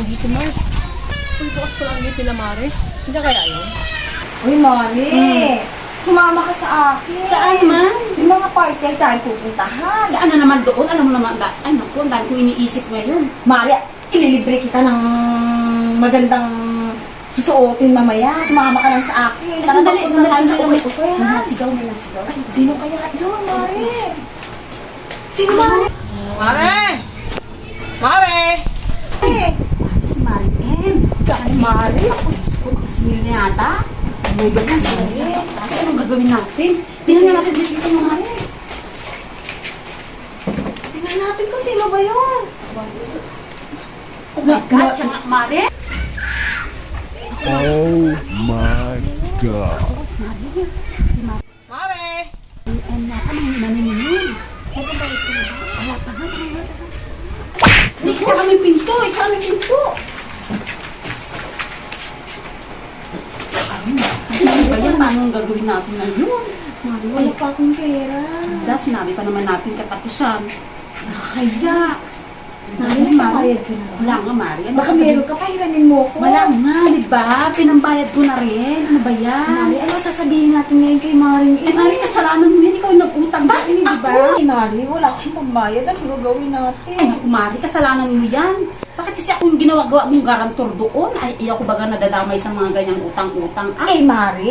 dito, Mars. Uy, bukas ko lang dito nila, Mare. Hindi kaya yun? Uy, Mari! Sumama ka sa akin. Saan man? Yung mga party ay tayo pupuntahan. Saan na naman doon? Alam mo naman, ay naku, ang dami ko iniisip ngayon. Mari, ililibre kita ng magandang susuotin mamaya. Sumama ka lang sa akin. Sandali, Pupunta tayo sa sandali. ukay-ukay, ha? Nasigaw. Sino kaya yun, Mari? Sino, Mari? Mare! Mare! Si Marien. Mari? Kung makasingil niya yata. May ganyan si Marien. Ay, anong gagawin natin? Tingnan nga natin dito yung Marien. Tingnan natin kung sino ba yun. Oh my God, siya nga, Marien. Oh my God. Mare! Anong naniningin? Wala pa nga. Isa kami pinto. Ano ba yan? Anong gagawin natin ngayon? Wala pa akong pera. Sinabi pa naman natin katapusan. Kaya. Mari, nagpabayad ka na ba? Wala nga, Mari. Ano Baka sasabihin? meron ka pa, hiranin mo ko. Wala nga, di ba? Pinambayad ko na rin. Ano ba yan? Mari, ano sasabihin natin ngayon kay Maring Eh, Mari, kasalanan mo yan. Ikaw yung nag-utang ba? Di ba? Ay, Mari, wala akong pambayad. Ano gagawin natin? Ay, naku, Mari, kasalanan mo yan. Bakit kasi ako yung ginawa-gawa mong garantor doon? Ay, iyaw ko baga nadadamay sa mga ganyang utang-utang. Ay, Mari,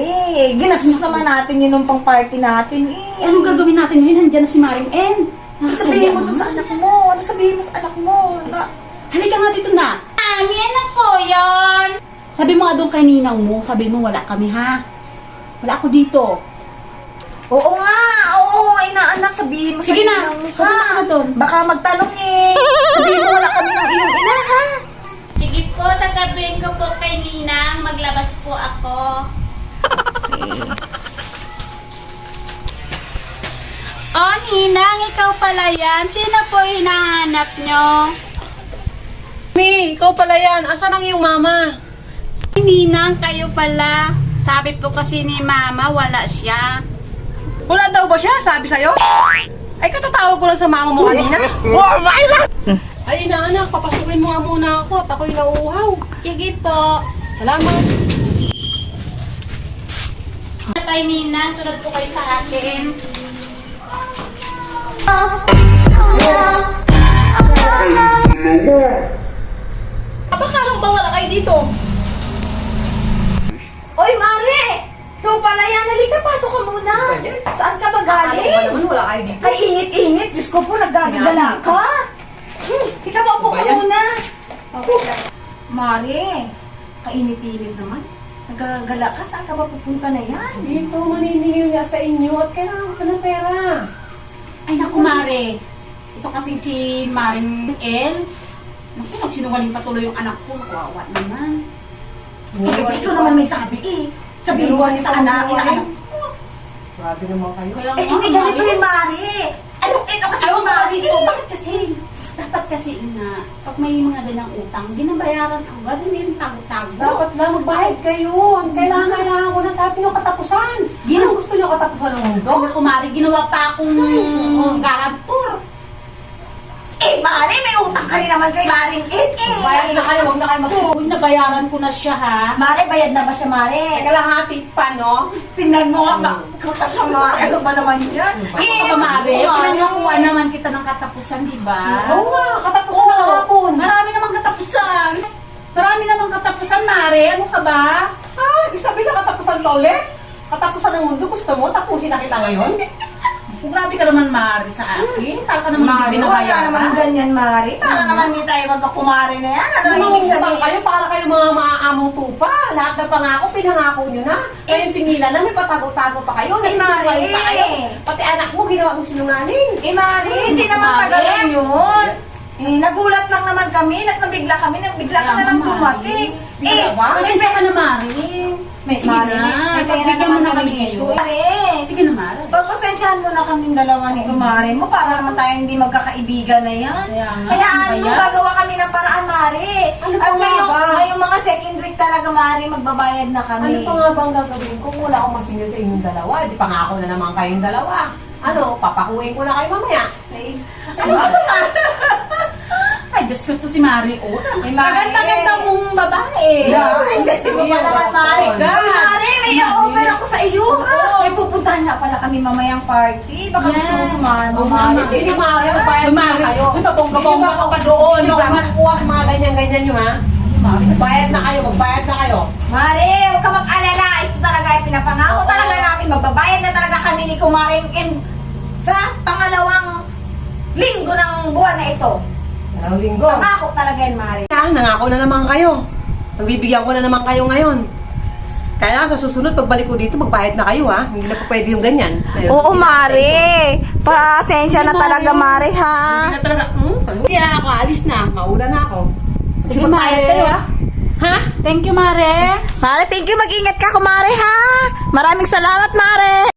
ginastos naman natin yun nung pang-party natin eh. Anong gagawin natin ngayon? Nandiyan na si Maring N. Ano sabihin mo to sa anak mo? Ano sabihin mo sa anak mo? Halika nga dito na. Amin na po yun. Sabi mo nga doon kay ninang mo, sabi mo wala kami ha. Wala ako dito. Oo nga, oo, ay na anak, sabihin mo Sige sa na, inang mo, pupunta ka na doon. Baka magtanong eh. Sabihin mo wala kami ng iyong ina, ha? Sige po, sasabihin ko po kay Ninang, maglabas po ako. Oh, Ninang, ikaw pala yan. Sino po hinahanap nyo? Mi, ikaw pala yan. Asan ang iyong mama? Ninang, kayo pala. Sabi po kasi ni Mama, wala siya. Wala daw ba siya? Sabi sa'yo? Ay, katatawag ko lang sa mama mo kanina. Ay, inaanak, papasukin mo nga muna ako at ako'y nauuhaw. Sige po. Salamat. Tay Ninang, sunod po kayo sa akin. Baka lang ba wala kayo dito? Oy, Mari! Ikaw pala yan. Halika, pasok ka muna. Saan ka ba galing? naman wala kayo dito? Ay, init-init. Diyos ko po, naggagala ka. Ikaw pa po ka Bayan. muna. Mari, kainit-init naman. Naggagala ka. Saan ka ba pupunta na yan? Dito, maniningil nga sa inyo at kailangan ko ng pera. Ay naku, Mare. Ito kasing si Maring L. Naku, nagsinungaling patuloy yung anak ko. Kawawa naman. Eh, kasi ikaw naman may sabi eh. Sabihin mo kasi sa anak, inaanak. Grabe naman kayo. Kaya Eh, hindi ganito yung Mari. Ano, ito kasi si Mari dito. eh. Bakit kasi? Dapat kasi na, pag may mga ganyang utang, binabayaran ang agad, hindi yung tago-tago. Dapat na magbayad kayo. Ang kailangan ko na sabi nyo katapusan. Anong gusto nyo katapusan ng mundo? Ako, Mari, ginawa pa akong garantor. Eh, Mari, may utang ka rin naman kay Maring eh. Bayad na kayo, huwag na kayo magsuko. Uy, nabayaran ko na siya, ha? Mari, bayad na ba siya, Mari? Teka lang hati pa, no? Tingnan mo nga, kutak ng Mari. Ano ba naman yan? Ako pa, Mari, pinangakuha naman kita ng katapusan, di ba? Oo nga, katapusan na kahapon. Marami namang katapusan. Marami namang katapusan, Mare. Ano ka ba? Ah, ibig sabihin sa katapusan ka ulit? Katapusan ng mundo, gusto mo? Tapusin na kita ngayon? Kung grabe ka naman, Mare, sa akin. Para ka naman Mari, hindi wala binabayaran. naman ganyan, Mari. Para naman hindi tayo magkakumari na yan. Ano Ano ang ibig utang sabihin? kayo para kayo mga maaamong tupa? Lahat ng pangako, pinangako nyo na. Ngayon singilan na, may patago-tago pa kayo. Nagsisinungaling pa kayo. Pati anak mo, ginawa mo sinungaling. Eh, Mari, hindi naman sa Mari. ganun yun. Eh, nagulat lang naman kami, nabigla kami, nabigla ka na lang dumating. Bigla ba? Pasensya ka na, Mare. May Sige na. Pagbigyan mo na kami ngayon. Mari, Sige na, Mare. pagpasensyahan mo na kaming dalawa ni Kumare mo para naman tayong hindi magkakaibigan na yan. Kaya nga, Hayaan ano mo, ba yan? gagawa kami ng paraan, Mari. Ano pa At nga ngayong, ba? ngayong mga second week talaga, Mari, magbabayad na kami. Ano pa nga bang gagawin ko kung wala akong masingil sa inyong dalawa? Di pangako na naman kayong dalawa. Ano, papakuhin ko na kayo mamaya. Ano ba? Ay, Diyos ko to si Mari. Oh, Mari. maganda-ganda mong babae. Ay, sexy mo pa naman, Mare. Oh, God. Mare, may offer ako sa iyo. May pupuntahan nga pala kami mamayang party. Baka gusto mo sumama, Mare. Sige, Mari, magbayad na kayo. Uy, mabongga-bongga ka pa doon. Hindi ba makuha sa mga ganyan-ganyan nyo, ha? Magbayad na kayo, magbayad na kayo. Mare, huwag ka mag-alala. Ito talaga ay pinapangako talaga namin. Magbabayad na talaga kami ni Kumaring sa pangalawang linggo ng buwan na ito. Dalawang linggo. Pangako talaga yan, Mare. Nangako na naman kayo. Pagbibigyan ko na naman kayo ngayon. Kaya sa susunod, pagbalik ko dito, magbayad na kayo, ha? Hindi na po pwede yung ganyan. Oo, Mare. Pasensya na talaga, Mare, ha? Hindi na talaga, hindi na ako, alis na. Mauna na ako. Sige, magbayad Mare. kayo, ha? Ha? Thank you, Mare. Mare, thank you. Mag-ingat ka, Kumare, ha? Maraming salamat, Mare.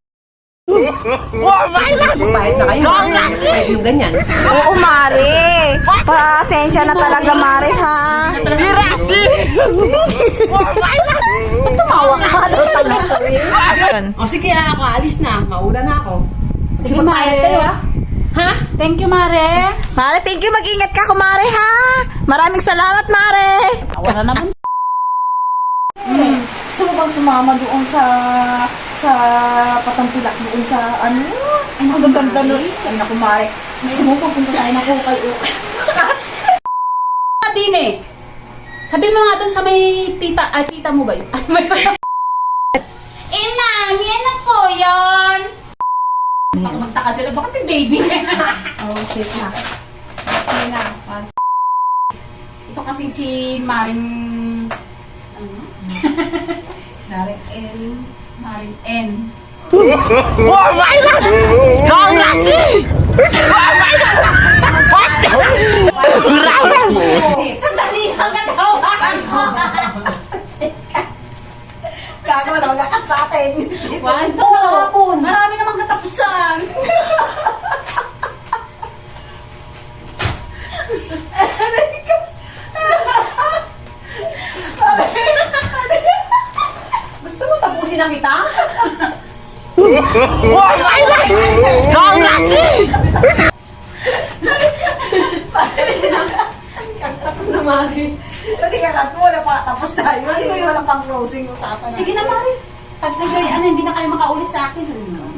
Magbayad na kayo, ha? Hindi na po pwede yung ganyan. Oo, Mare. Pasensya na talaga, Mare, ha? Tumawa ka daw talaga. O sige, ha? Ako, alis na. Mauna na ako. Sige, magbayad Mare. kayo, ha? Ha? Thank you, Mare. Mare, thank you. Mag-ingat ka, Kumare, ha? Maraming salamat, Mare. Wala naman. Gusto mo bang sumama doon sa Patampilak doon sa ano? Ay, ang ganda nun. Ay, naku, Mare. Gusto mo pupunta tayo ng ukay-ukay. Dine. Sabi mo nga doon sa may tita mo ba yun? Eh, mami, ano po yun? Baka magtaka sila, bakit may baby? Oh, shit na. Okay na. Ito kasing si Maring... Direct L. Maring N. Sandali lang katawakan ko. Gago na magakat sa atin. Wanto! Marami namang katapusan. Gusto mo tapusin na kita? Na, Mare. Kasi kakat mo, wala pa tapos tayo. Hindi ko yung walang pang closing usapan. Sige na, Mari. Pag nag hindi na kayo makaulit sa akin. Sabi mo.